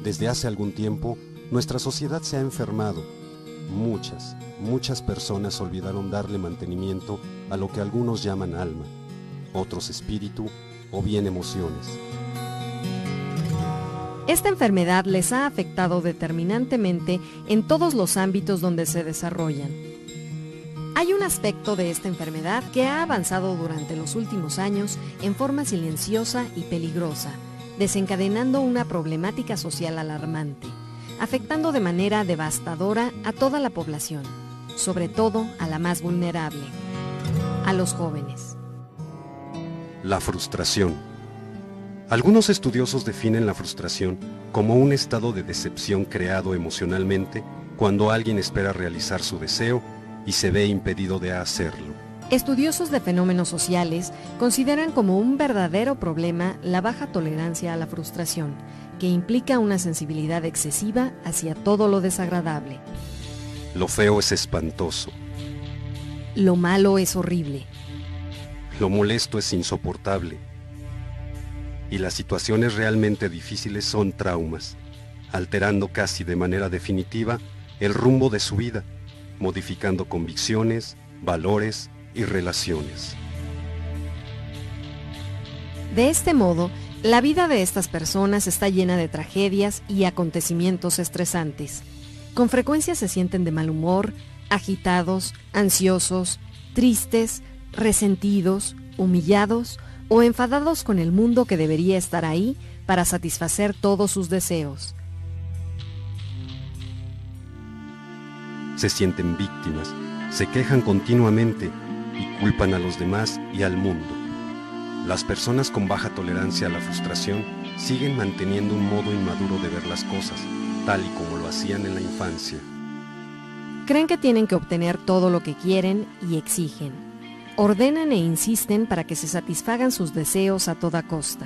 Desde hace algún tiempo, nuestra sociedad se ha enfermado. Muchas personas olvidaron darle mantenimiento a lo que algunos llaman alma, otros espíritu o bien emociones. Esta enfermedad les ha afectado determinantemente en todos los ámbitos donde se desarrollan. Hay un aspecto de esta enfermedad que ha avanzado durante los últimos años en forma silenciosa y peligrosa, desencadenando una problemática social alarmante, afectando de manera devastadora a toda la población, sobre todo a la más vulnerable, a los jóvenes. La frustración. Algunos estudiosos definen la frustración como un estado de decepción creado emocionalmente cuando alguien espera realizar su deseo y se ve impedido de hacerlo. Estudiosos de fenómenos sociales consideran como un verdadero problema la baja tolerancia a la frustración, que implica una sensibilidad excesiva hacia todo lo desagradable. Lo feo es espantoso. Lo malo es horrible. Lo molesto es insoportable. Y las situaciones realmente difíciles son traumas, alterando casi de manera definitiva el rumbo de su vida, modificando convicciones, valores y relaciones. De este modo, la vida de estas personas está llena de tragedias y acontecimientos estresantes. Con frecuencia se sienten de mal humor, agitados, ansiosos, tristes, resentidos, humillados o enfadados con el mundo que debería estar ahí para satisfacer todos sus deseos. Se sienten víctimas, se quejan continuamente y culpan a los demás y al mundo. Las personas con baja tolerancia a la frustración siguen manteniendo un modo inmaduro de ver las cosas, tal y como lo hacían en la infancia. Creen que tienen que obtener todo lo que quieren y exigen. Ordenan e insisten para que se satisfagan sus deseos a toda costa.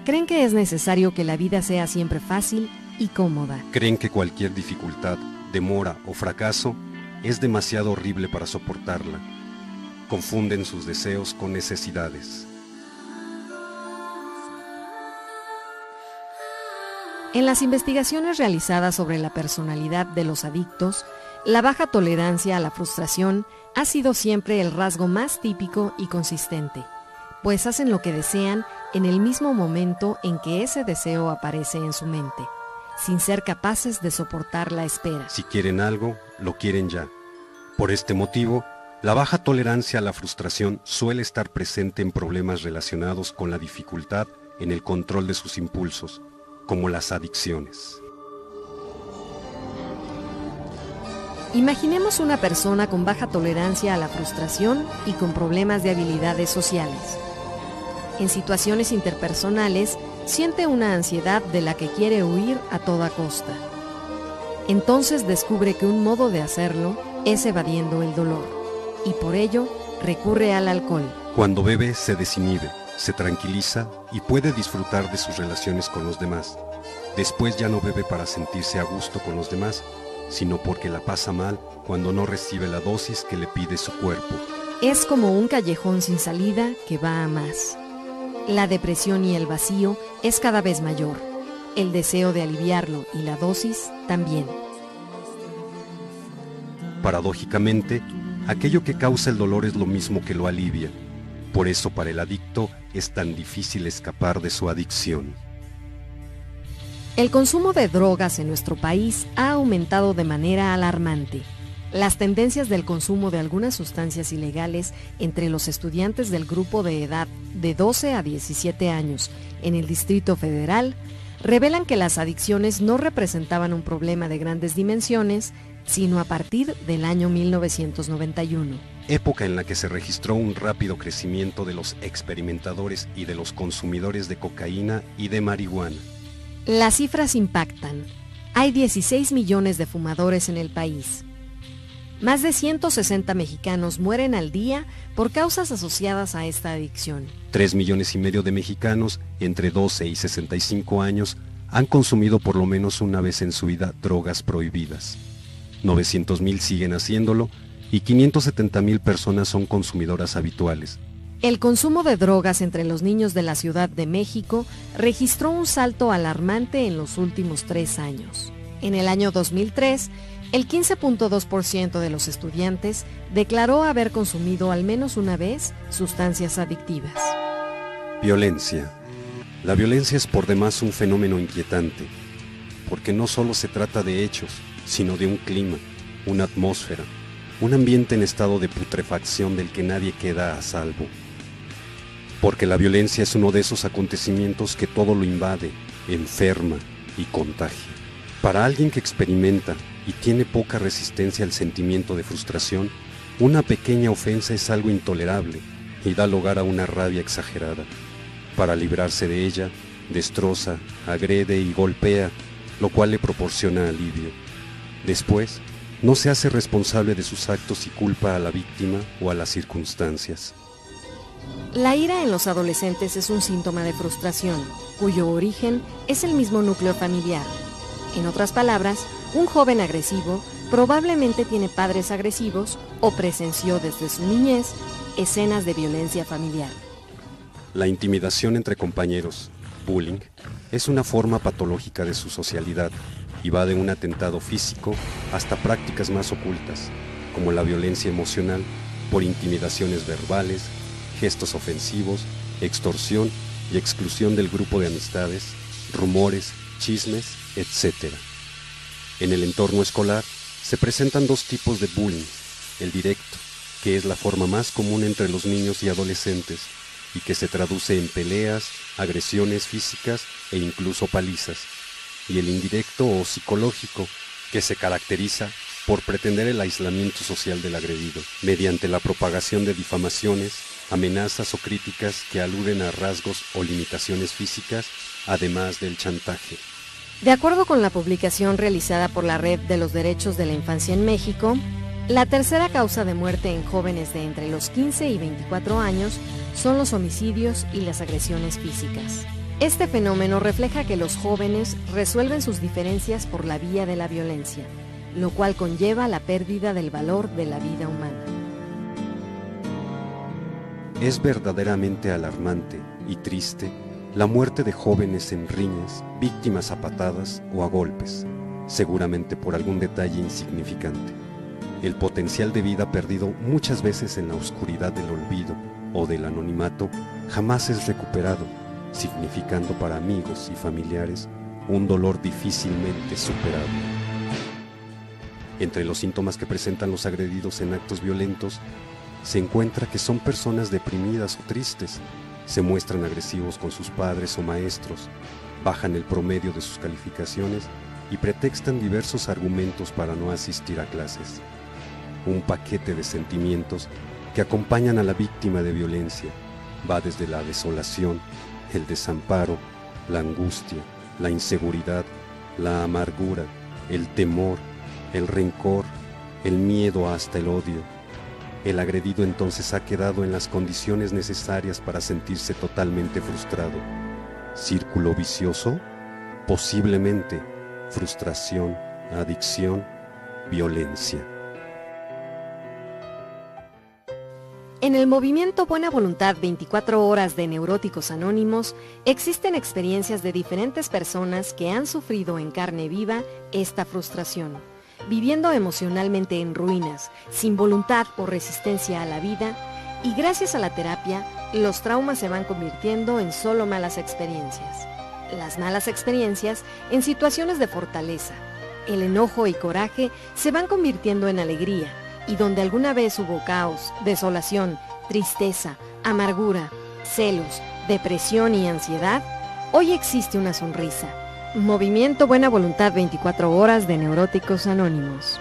Creen que es necesario que la vida sea siempre fácil y cómoda. Creen que cualquier dificultad, demora o fracaso es demasiado horrible para soportarla. Confunden sus deseos con necesidades. En las investigaciones realizadas sobre la personalidad de los adictos, la baja tolerancia a la frustración ha sido siempre el rasgo más típico y consistente, pues hacen lo que desean en el mismo momento en que ese deseo aparece en su mente, sin ser capaces de soportar la espera. Si quieren algo, lo quieren ya. Por este motivo, la baja tolerancia a la frustración suele estar presente en problemas relacionados con la dificultad en el control de sus impulsos, como las adicciones. Imaginemos una persona con baja tolerancia a la frustración y con problemas de habilidades sociales. En situaciones interpersonales, siente una ansiedad de la que quiere huir a toda costa. Entonces descubre que un modo de hacerlo es evadiendo el dolor, y por ello recurre al alcohol. Cuando bebe, se desinhibe, se tranquiliza y puede disfrutar de sus relaciones con los demás. Después ya no bebe para sentirse a gusto con los demás, sino porque la pasa mal cuando no recibe la dosis que le pide su cuerpo. Es como un callejón sin salida que va a más. La depresión y el vacío es cada vez mayor. El deseo de aliviarlo y la dosis también. Paradójicamente, aquello que causa el dolor es lo mismo que lo alivia. Por eso para el adicto es tan difícil escapar de su adicción. El consumo de drogas en nuestro país ha aumentado de manera alarmante. Las tendencias del consumo de algunas sustancias ilegales entre los estudiantes del grupo de edad de 12 a 17 años en el Distrito Federal revelan que las adicciones no representaban un problema de grandes dimensiones, sino a partir del año 1991. Época en la que se registró un rápido crecimiento de los experimentadores y de los consumidores de cocaína y de marihuana. Las cifras impactan. Hay 16 millones de fumadores en el país. Más de 160 mexicanos mueren al día por causas asociadas a esta adicción. 3,5 millones de mexicanos entre 12 y 65 años han consumido por lo menos una vez en su vida drogas prohibidas. 900,000 siguen haciéndolo y 570,000 personas son consumidoras habituales. El consumo de drogas entre los niños de la Ciudad de México registró un salto alarmante en los últimos 3 años. En el año 2003, el 15.2% de los estudiantes declaró haber consumido al menos una vez sustancias adictivas. Violencia. La violencia es por demás un fenómeno inquietante, porque no solo se trata de hechos, sino de un clima, una atmósfera, un ambiente en estado de putrefacción del que nadie queda a salvo. Porque la violencia es uno de esos acontecimientos que todo lo invade, enferma y contagia. Para alguien que experimenta y tiene poca resistencia al sentimiento de frustración, una pequeña ofensa es algo intolerable y da lugar a una rabia exagerada. Para librarse de ella, destroza, agrede y golpea, lo cual le proporciona alivio. Después, no se hace responsable de sus actos y culpa a la víctima o a las circunstancias. La ira en los adolescentes es un síntoma de frustración, cuyo origen es el mismo núcleo familiar. En otras palabras, un joven agresivo probablemente tiene padres agresivos o presenció desde su niñez escenas de violencia familiar. La intimidación entre compañeros, bullying, es una forma patológica de su socialidad y va de un atentado físico hasta prácticas más ocultas, como la violencia emocional por intimidaciones verbales, gestos ofensivos, extorsión y exclusión del grupo de amistades, rumores, chismes, etc. En el entorno escolar se presentan 2 tipos de bullying: el directo, que es la forma más común entre los niños y adolescentes y que se traduce en peleas, agresiones físicas e incluso palizas, y el indirecto o psicológico, que se caracteriza por pretender el aislamiento social del agredido, mediante la propagación de difamaciones, amenazas o críticas que aluden a rasgos o limitaciones físicas, además del chantaje. De acuerdo con la publicación realizada por la Red de los Derechos de la Infancia en México, la tercera causa de muerte en jóvenes de entre los 15 y 24 años son los homicidios y las agresiones físicas. Este fenómeno refleja que los jóvenes resuelven sus diferencias por la vía de la violencia, lo cual conlleva la pérdida del valor de la vida humana. Es verdaderamente alarmante y triste la muerte de jóvenes en riñas, víctimas a patadas o a golpes, seguramente por algún detalle insignificante. El potencial de vida perdido muchas veces en la oscuridad del olvido o del anonimato jamás es recuperado, significando para amigos y familiares un dolor difícilmente superable. Entre los síntomas que presentan los agredidos en actos violentos, se encuentra que son personas deprimidas o tristes, se muestran agresivos con sus padres o maestros, bajan el promedio de sus calificaciones y pretextan diversos argumentos para no asistir a clases. Un paquete de sentimientos que acompañan a la víctima de violencia va desde la desolación, el desamparo, la angustia, la inseguridad, la amargura, el temor, el rencor, el miedo hasta el odio. El agredido entonces ha quedado en las condiciones necesarias para sentirse totalmente frustrado. ¿Círculo vicioso? Posiblemente. Frustración, adicción, violencia. En el movimiento Buena Voluntad 24 Horas de Neuróticos Anónimos, existen experiencias de diferentes personas que han sufrido en carne viva esta frustración, viviendo emocionalmente en ruinas, sin voluntad o resistencia a la vida, y gracias a la terapia, los traumas se van convirtiendo en solo malas experiencias. Las malas experiencias en situaciones de fortaleza. El enojo y coraje se van convirtiendo en alegría, y donde alguna vez hubo caos, desolación, tristeza, amargura, celos, depresión y ansiedad, hoy existe una sonrisa. Movimiento Buena Voluntad 24 Horas de Neuróticos Anónimos.